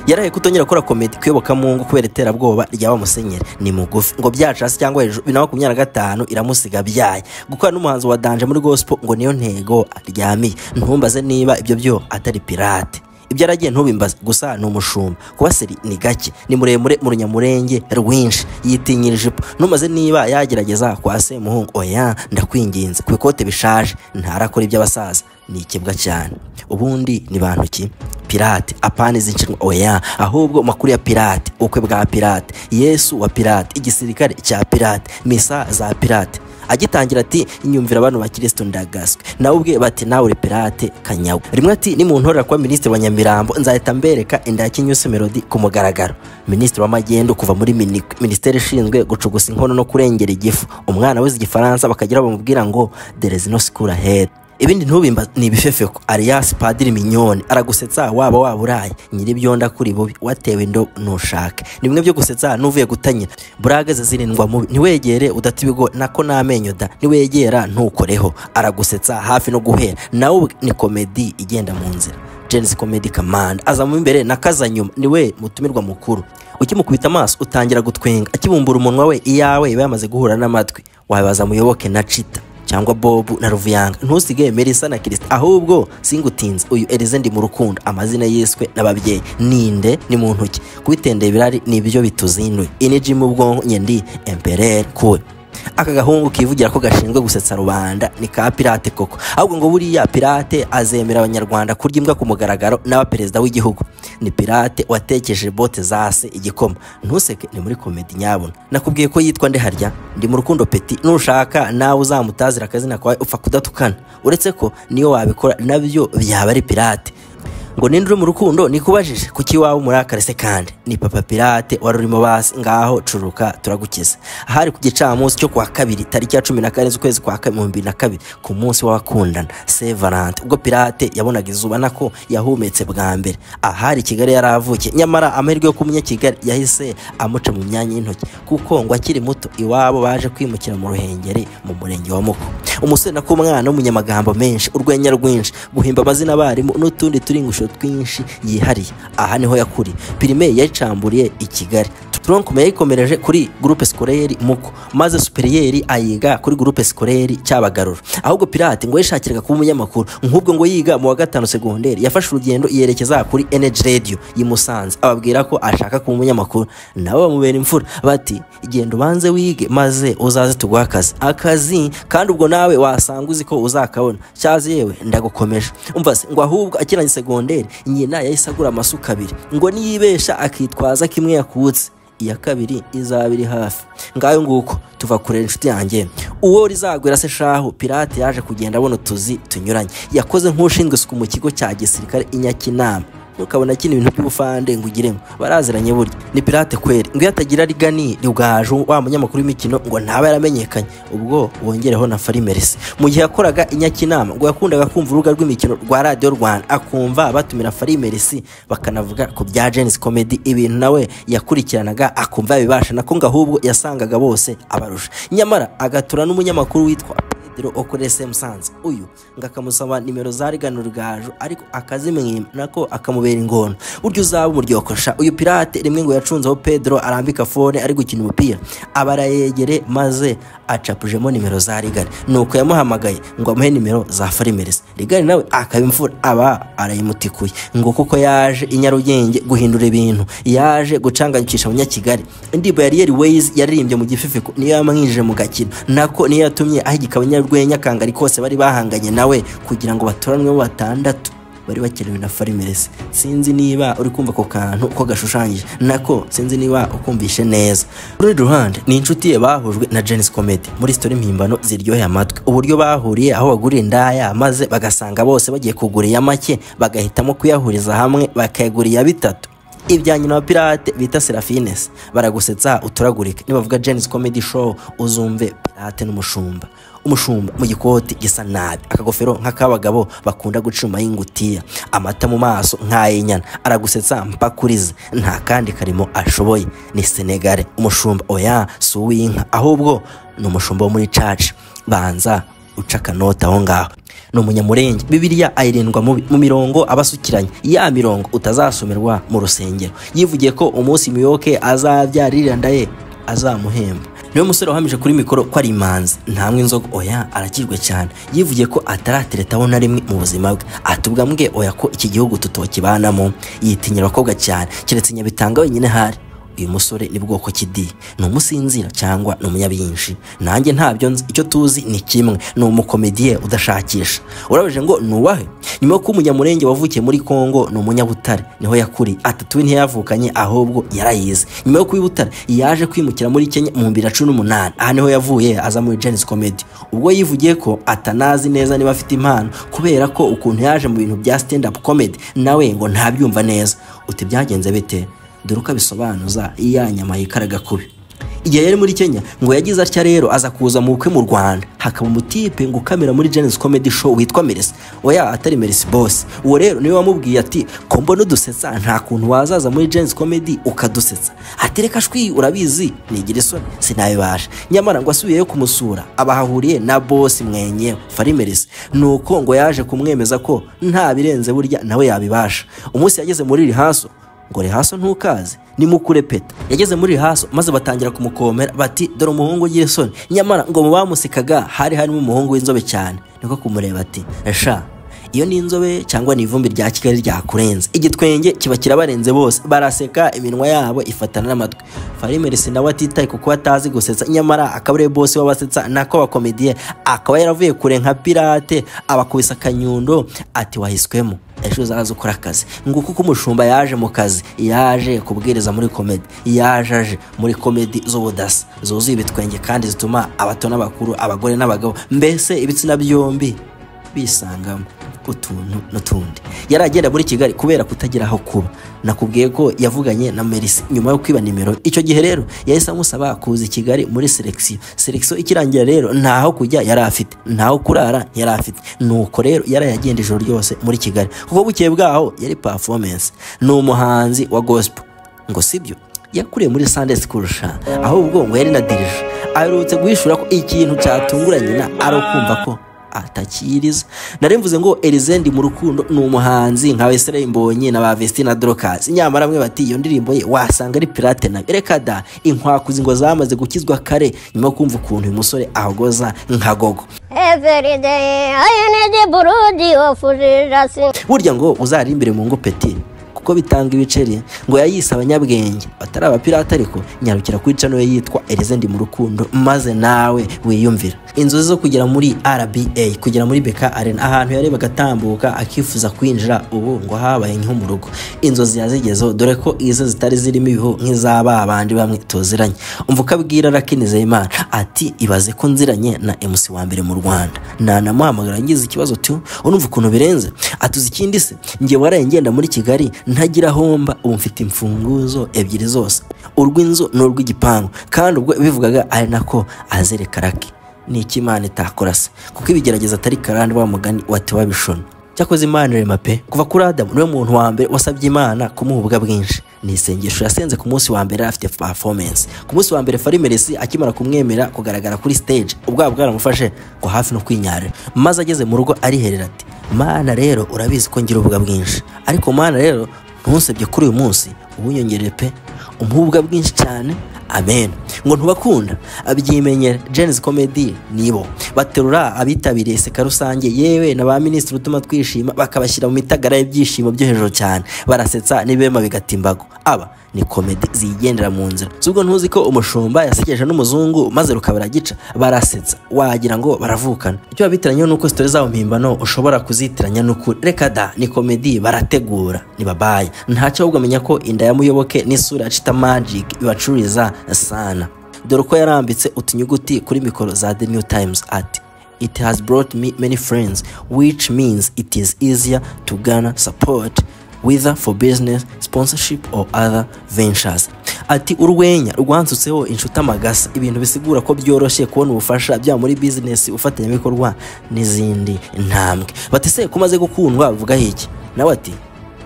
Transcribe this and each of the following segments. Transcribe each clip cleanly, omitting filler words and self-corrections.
yarahe kutongera gukora comedy kuyoboka Mungu kubera iterabwoba ryaba musenyeri ni mugufi ngo byacase cyangwa hejuru 2025 iramusiga byaye gukora n'umuhanzi wa Danje muri gospel ngo niyo ntego aryamiye. Ntumbaze niba ibyo byo atari pirate, ibyo aragiye ntubimbaze, gusa ni umushumba kuba seri ni gake, ni muremure mu runyamurenge rwinshi, yitinyira ijipo. Ntumaze niba yagerageza kwa Semuhungu, oya ndakwinginze ku ikote bishaje ntarakora iby'abasaza, ni ikibwa cyane. Ubundi ni bantu ki? Pirate apane zincirwa, oya ahubwo makuru ya pirate, ukwe bwa pirate, Yesu wa pirate, igisirikare cya pirate, misa za pirate. Agitangira ati inyumvira abantu ba Kristo ndagaswe, nawe ubwe bati nawe uri pirate kanyawe. Rimwe ati ni muntu ntorera kwa ministre wa Nyamirambo nzahita mbereka inda ya Kinyusi Melody ku mugaragaro. Ministre wa Magendo kuva muri ministere ishinzwe gucugusa inkono no kurengera igifu, umwana wese igifaransa bakagira bamubwira ngo there is no school ahead. Ibindi ntubimba ni ibifefeko. Alias Padiri Mignone aragusetsa waba waburaye nyiri byonda kuri bubi watewe ndo nushake. Ni bimwe byo gusetsa nuvuye gutanyira burage zirindwa mubi, niwegere udatibigo nako namenyo da, niwegera ntukoreho. Aragusetsa hafi no guhera, nawe ni comedy igenda mu nzira. Genesis Comedy Command aza mu imbere nakaza nyuma, niwe mutumirwa mukuru. Ukimukubita amaso utangira gutwenga, akibumbura umunwa we iyawe yamaze guhura n'amatwi, wabaza muyoboke na Chita cyangwa Bob na Ruvuyanga. Ntusige Melissa na Kristo, ahubwo singutinze uyu Elize ndi mu rukundo, amazina yiswe n'ababyeyi ninde ni mu ntoki kubitendeye birari nibyo bituzinuye. Energy mu bwonko nyendi Emperor kuwe. Aka gahungu kivugira ko gashinzwe gusetsa rubanda ni ka pirate koko, ahubwo ngo buriya pirate azemera abanyarwanda kurya imbwa ku mugaragaro n'aba perezida w'igihugu. Ni pirate watekeje bote zase igikoma. Ntuseke ni muri comedy nyabona. Nakubwiye ko yitwa nde harya? Ndi mu rukundo Petit. Nushaka nawe uzamutazira akazina kwawe upfa kudatukana, uretse ko niyo wabikora nabyo byaba ari pirate. Ngo nindure mu rukundo nikubajije kuki wawe murakare se kandi ni papa pirate warurimo basi ngaho curuka turagukiza. Ahari ku gicamunsi cyo kwa kabiri tariki ya 14 z'ukwezi kwa 2022 ku munsi w'abakundana Saint Valentin, ubwo pirate yabonaga izuba nako yahumetse bwa mbere. Ahari Kigali yaravuke, nyamara amahirwe yo kumenya Kigali yahise amuca mu myanya y'intoki kuko ngo akiri muto iwabo baje kwimukira mu Ruhengeri mu murenge wa Muko. Umusore nako umwana w'umunyamagambo menshi, urwenya rwinshi, guhimba amazina abarimu n'utundi turingusho twinshi yihariye. Aha niho yakuri. Primaire yacamburiye i Kigali, tronkomeye yikomereje kuri groupe scolaire Muko, maze superieur ayiga kuri groupe scolaire Cyabagarura. Ahubwo pirate ngo yishakiraga kuba umunyamakuru, nk'ubwo ngo yiga mu wa 5 secondaire yafashe urugendo yerekeza kuri Energy Radio yimusanze, ababwira ko ashaka kuba umunyamakuru. Nabo bamubera imfura bati igendo banze wige maze uzaze tugwa akazi kandi ubwo nawe wasanga uzi ko uzakabona, cyaze yewe ndagukomeje. Umva se ngo ahubwo akiranye secondaire nyina yayisagura amasuka abiri, ngo niyibesha akitwaza kimwe yakutse iya kabiri izabiri hafi. Ngayo nguko tuva kure inshuti yanjye. Uwo rizagwira se shaho pirate yaje kugenda abona tuzi tunyuranye, yakoze nk'ushinzwe isuku mu kigo cya gisirikare Inyakinama. Nukabona kino ibintu by'ubufande ngo ugiremo baraziranye burya ni pirate kweri. Ngo yatagira rigani rugaju wa munyamakuru w'imikino ngo ntaba yaramenyekanye, ubwo wongereho na Farimerisi. Mu gihe yakoraga Inyakinama ngo yakundaga kumva urubuga rw'imikino rwa Radio Rwanda, akumva batumira Farimerisi bakanavuga ku bya Genesis Comedy, ibintu nawe yakurikiranaga akumva bibasha nako ngo ahubwo yasangaga bose abarusha. Nyamara agatura n'umunyamakuru witwa Pedro Okorese Musanze, uyu ngakamusaba nimero za rigano rugaju ariko akazimwima nako akamubera ingono. Uryo uzaba umuryokosha uyu pirate rimwe ngo yacunzeho Pedro arambika phone ari gukina umupira, abarayegere maze acapujemo nimero za rigari, nuko yamuhamagaye ngo amuhe nimero za Farimerisi. Rigari nawe akabimfura aba arayimutikuye ngo kuko yaje inyarugenge guhindura ibintu, yaje gucanganyikisha abanyakigali. Indibo yari Ways yaririmbye mu gififiko niyo yamwinjije mu gakino, nako niyo yatumye ahigikabanya rwenya kangari kose bari bahanganye nawe kugira ngo batoranwe mu batandatu bari bakenewe na Farimerisi. Sinzi niba uri kumva ko kantu uko gashushanyije, nako sinzi niba ukumvishe neza. Kuri ruhande ni inshuti ye bahujwe na Genesis Comedy muri story mpimbano ziryoheye amatwi, uburyo bahuriye aho bagurira indaya maze bagasanga bose bagiye kugura make bagahitamo kuyahuriza hamwe bakayaguriya bitatu. Ibyanyina wa pirate bita Serafines baragusetsa uturagurika. Nibavuga Genesis Comedy Show uzumve pirate n'umushumba. Umushumba mu gikoti gisa nabi, akagofero nk'akabagabo bakunda gucuma y'ingutiya, amata mu maso nk'ayinyana, aragusetsa mpakurize nta kandi karimo ashoboye. Ni Senegale umushumba, oya si uw'inka ahubwo ni umushumba wo muri church. Banza uca kanota aho ngaho. ni umunyamurenge. Bibiliya ayirindwa mu mirongo abasukiranye, ya mirongo utazasomerwa mu rusengero. Yivugiye ko umunsi Muyoboke azabyarira ndaye azamuhemba. Niwe musore wahamije kuri mikoro ko ari imanzi, ntamwe inzoga, oya arakirwe cyane. Yivugiye ko atarateretaho na rimwe mu buzima bwe, atubwa mbwe oya ko iki gihugu tutokibanamo. Yitinyira abakobwa cyane, keretse Nyabitanga wenyine hari. Uyu musore ni bwoko kidi, ni umusinzira cyangwa ni umunyabyinshi? Nanjye ntabyo nzi, icyo tuzi ni kimwe, ni umukomediye udashakisha. Urabeje ngo nuwahe? Nyuma ko umunyamurenge wavukiye muri Kongo, ni umunyabutare, niho yakuri. Atatuwe ntiyavukanye ahubwo yarayize. Nyuma yo kwibutare yaje kwimukira muri Kenya mu 2018. Aha niho yavuye aza muri Genesis Comedy. Ubwo yivugiye ko atanazi neza niba afite impano, kubera ko ukuntu yaje mu bintu bya stand up comedy nawe ngo ntabyumva neza. Uti byagenze bite? Dore uko abisobanuza iyanyama yikaraga kubi. Igihe yari muri Kenya ngo yagize atya rero aza kuza mu bukwe mu Rwanda, hakaba umutipe ngo kamera muri Genesis Comedy Show witwa Mercy. Oya atari Mercy boss. Uwo rero niwe wamubwiye ati ko mbona udusetsa nta kuntu wazaza muri Genesis Comedy ukadusetsa. Atereka shwi urabizi nigira isoni sinabibasha. Nyamara ngo asubiyeyo kumusura abahahuriye na boss mwenye Fari Mercy, nuko ngo yaje kumwemeza ko nta birenze burya nawe yabibasha. Umunsi yageze muri rihaso ngo rehaso ntukaze ni mukurepeta. Yageze muri rehaso maze batangira kumukomera bati dore umuhungu ugiye soni. Nyamara ngo mubamusikaga harimo umuhungu w'inzobe cyane, niko kumureba ati esha iyo ni inzobe cyangwa ni ivumbi rya Kigali ryakurenze. Igitwenge kiba kirabarenze bose, baraseka iminwa yabo ifatana n'amatwi. Fari Mercy nawe atitaye kuko atazi gusetsa, nyamara akabure boss wabasetsa nako bakomediye akaba yaravuye kure nka pirate abakubisa akanyundo ati wahiswemo ejo uzaza ukora akazi. Nguko ko umushumba yaje mu kazi, yaje kubwiriza muri comedy, yaje muri comedy z'ubudasa zuzuye ibitwenge kandi zituma abato n'abakuru, abagore n'abagabo, mbese ibitsina byombi bisangamo utuntu n'utundi. Yaragenda muri Kigali kubera kutagira aho kuba. Nakubwiye ko yavuganye na Mercy nyuma yo kwiba nimero. Icyo gihe rero yahise amusaba kuza Kigali muri selection ikirangira rero ntaho kujya yari afite, ntaho kurara yari afite. Nuko rero yarayagenda ijoro ryose muri Kigali kuko bukeye bwaho yari performance. Ni umuhanzi wa gospel ngo sibyo, yakuriye muri Sunday School sha, ahubwo ngo yari na dirije. Aherutse guhishura ko ikintu cyatunguranye na ari ukumva ko atakiriza. Naremvuze ngo Elizendi mu rukundo ni umuhanzi nka Wesley Mbonyi na ba Vestina Drokas. Nyamara mwe bati iyo ndirimbo ye wasanga ari pirate na reka da inkwakuzi ngo zamaze gukizwa kare nyuma kumva ukuntu uyu musore ahogoza nka gogo. Every day I need a burudi of Jesus. Burya ngo uzarimbire mu ngo peti kuko bitanga ibiceri. Ngo yayise abanyabwenge batari abapirate, ariko nyarukira kwica no yitwa Elizendi mu rukundo maze nawe wiyumvira. Inzozi zo kugera muri RBA, kugera muri BK Arena, ahantu yareba gatambuka akifuza kwinjira, ubu ngo habaye nko mu rugo. Inzozi yazigezo dore ko izo zitari zirimo ibiho nk'izaba abandi bamwe toziranye. Umvuka bwira Rakinize Imana ati ibaze ko nziranye na MC wa mbere mu Rwanda, nanamuhamagara ngize ikibazo tu unumva ukuntu birenze. Atuzi ikindi se ngiye waraye ngenda muri Kigali ntagira homba, ubu mfite imfunguzo ebyiri zose, urw'inzu n'urw'igipangu, kandi ubwo bivugaga ari nako azereka Raki. Ni ikimana itakora se kuko ibigerageza atari karande wa mugani wati wabishona. Cyakoze Imana rema pe, kuva kuri Adam niwe muntu wa mbere wasabye Imana kumuha ubwa bwinshi. Ni isengesho yasenze ku munsi wa mbere afite performance. Ku munsi wa mbere Fari Mercy akimara kumwemera kugaragara kuri stage, ubwa bwaramufashe ngo hafi no kwinyarira, maze ageze mu rugo ariherera ati Mana rero urabizi ko ngira ubwa bwinshi, ariko Mana rero ntusebye kuri uyu munsi ubunyongerere pe umubwa bwinshi cyane. Amen. Ngo ntubakunda abyimenyera Genesis Comedy nibo baterura abitabiriye seka rusange, yewe na ba ministri utuma twishima bakabashyira mu mitagara y'ibyishimo byo hejuru cyane, barasetsa nibema bigatimbago. Aba ni comedy zigendera mu nzira. Subwo ntuzi ko umushumba yasekeje n'umuzungu maze rukabara gica, barasetsa wagira ngo baravukana. Icyo babitiranye nuko story zabo mpimbano ushobora kuzitiranya n'ukuri. Reka da ni comedy barategura ni babaye. Ntacyo ahubwo menya ko inda ya Muyoboke n'isura Chita Magic ibacuriza sana. Dore ko yarambitse utunyuguti kuri mikoro za The New Times ati it has brought me many friends, which means it is easier to garner support whether for business, sponsorship or other ventures. Ati urwenya rwansutseho inshuti amagasa, ibintu bisigura ko byoroshye kubona ubufasha bya muri business ufatanya bikorwa n'izindi ntambwe. Batese kumaze gukundwa bivuga iki? Nawe ati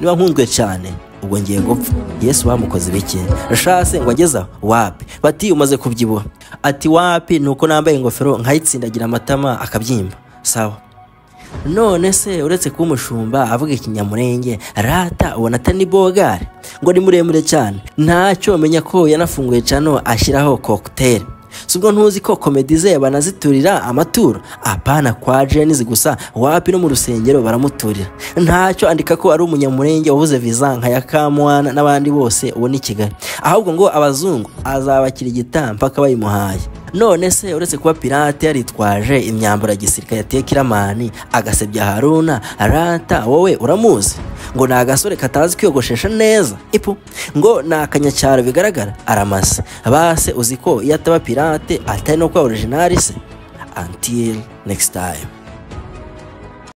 niba nkunzwe cyane ubwo ngiye gupfa. Yesu bamukoze bike rashase ngo ageza wapi? Bati umaze kubyibuha. Ati wapi nuko nambaye ingofero nkayitsindagira amatama akabyimba. Sawa none se uretse kuba umushumba avuga ikinyamurenge rata ubona atari ni bogare ngo ni muremure cyane ntacyo menya ko yanafunguye cano ashyiraho cocktail subwo ntuzi ko komedi ze banaziturira amaturo apana kwa Jenizi gusa wapi no mu rusengero baramuturira ntacyo andika ko ari umunyamurenge wabuze visa nka ya Kamwana n'abandi bose ubona i Kigali ahubwo ngo abazungu azabakira igitampa akabayimuhaye none se uretse kuba pirate yaritwaje imyambaro ya gisirikare yateye Kiramani agasebya Haruna rata wowe uramuzi ngo na agasore katazi kwiyogoshesha neza ipu ngo na akanyacyaro bigaragara aramase base uziko iyo ataba pirate atari no kwa original se until next time.